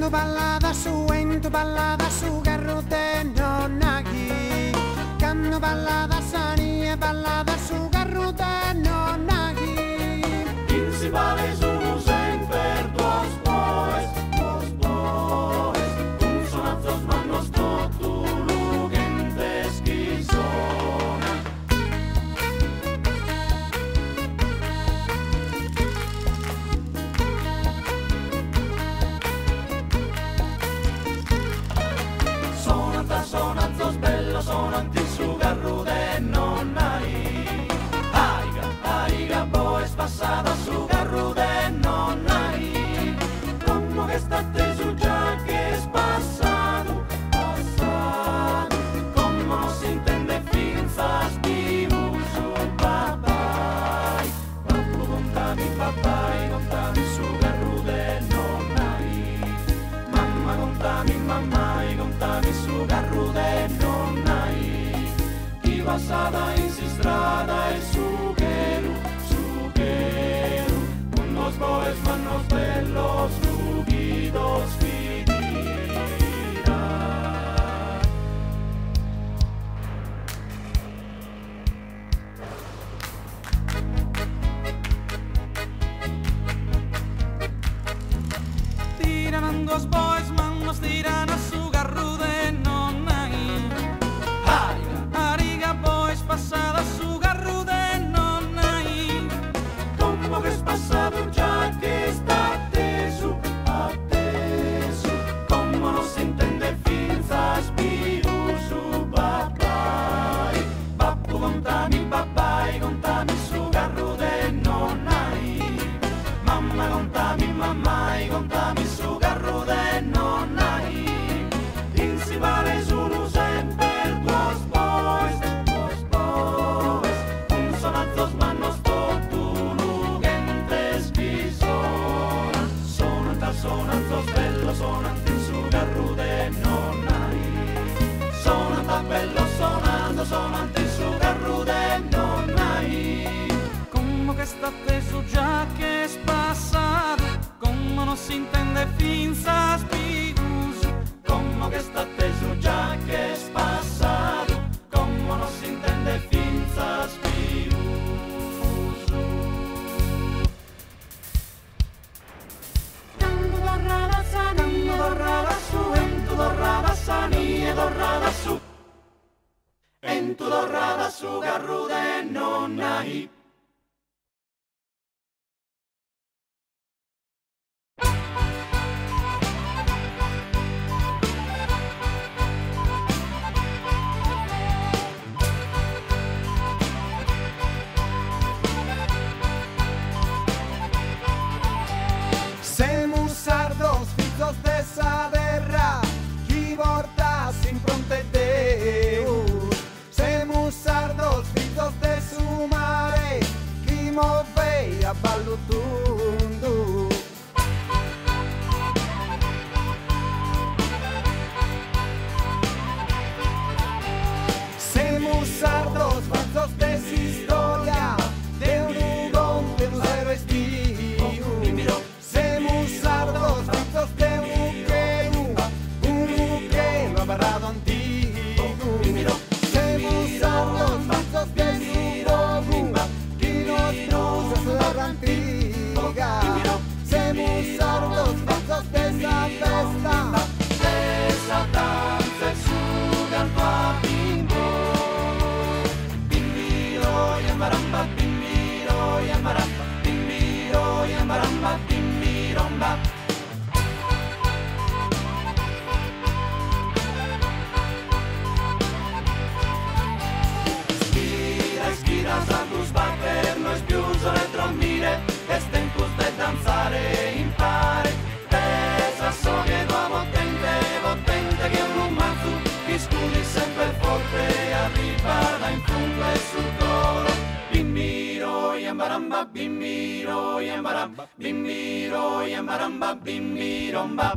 ballava su garrote non aghi, canno ballava sani e ballava su garrote non aghi. Principale sono sempre dos boys, un sonazzos ma non sto tu gente schizona. Sonazzos bello sonanti su garrude non hai. Aiga boys passata su garrude non hai. Come che state su già che è passato, come non si intende finza spivu su papai. Babbo contami su garrude non hai. Mamma contami su garrude non hai. Chi passata in si strada e su cheru, unos boes manos bellos rugidos fidira. Tiran dos boys manos tiran a su garrude non hai. Ariga boys passada su garrude non hai. Como que es pasado ya que está atteso, como no se intende finzas virus su papai. Babbo contami su garrude non hai. Mamma contami su garrude non hai. Principale sono sempre dos boys, un sonazzos ma non sto tu gente schizona. Sonazzos bello sonanti su garrude non hai. Sonata bello sonanti su garrude non hai. Como che sta teso già che è passato, como non si intende finza spigus. Como che sta teso già che è passato, como non si intende finza spiuso. Canno dorrava su, Entu dorrava sani e dorrava su. Entu dorrava su garrude non hai. Semus sardos, fizos de sa terra, chi portas in fronte Deus. Semus sardos, fizos de su mare, chi movei a ballo tundu. Semus sardos, fizos de su historia, de un ugón, de un héroes tíos. Semus sardos, fizos de un abarrado antiguo. Semus sardos, fizos de su que nos cruza su guerra antigua. Semus sardos, fizos de esa festa, Esa danza e su canto a bimbo. Bimbiro y amaramba, bimbiro y amaramba, bimbiro y amaramba, bimbiromba. Skira a tus bater, no es più retromire, es tempus de danzare impare. Pesa so che tua potente che un mazzu, chi scudi sempre forte, arriva da in fondo e sul coro. Bimbiro y amaramba, bimbiro y amaramba, bimbiro y amaramba, bimbiromba.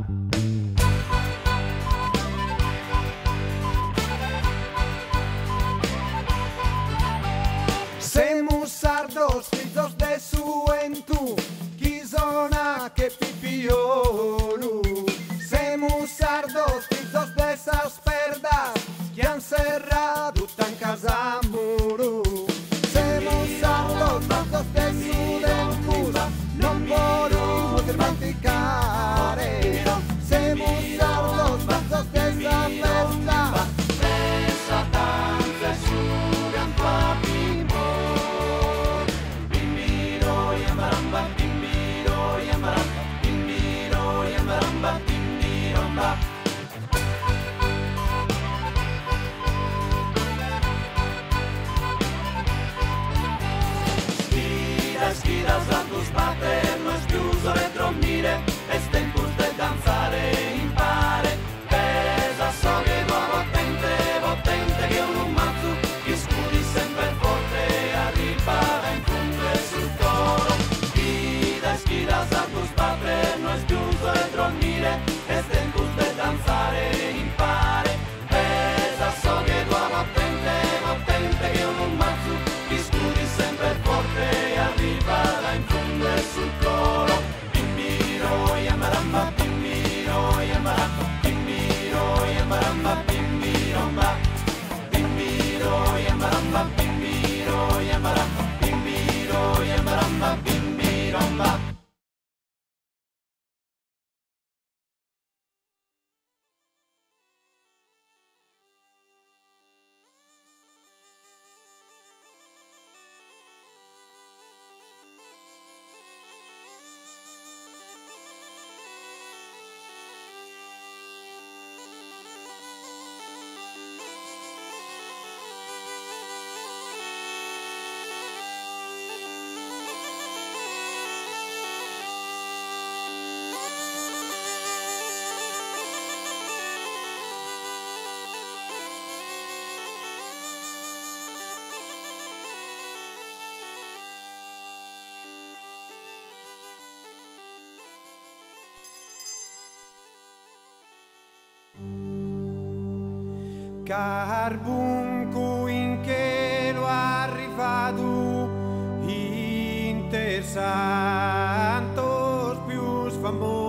semus sardos, fizos de su entu, chi zona che pipiolu. poter manticare. Siamo sardos fazos de esa festa. Esa danza es su gran papimbor. Bimbiro y amaramba, bimbiro y amaramba, bimbiro y amaramba, bimbiromba. Schidas a tus pater, no es chiuso retromire, es tempus de danzare impare. Pesa so che nuovo potente che un mazzo, che scudi sempre forte, arriba in fondo e sul coro. Schidas a tus pater, no es chiuso retromire, es tempus de danzare impare. Pesa so che nuovo potente che un mazzo, che scudi sempre forte, arriba in fondo e sul coro. Bimbiro y amaramba, bimbiro y amaramba, bimbiro y amaramba, bimbiromba. Bimbiro y amaramba, bimbiro y amaramba, bimbiro y amaramba, bimbiromba. Carbunco in che lo arrivato inter santos più famosos.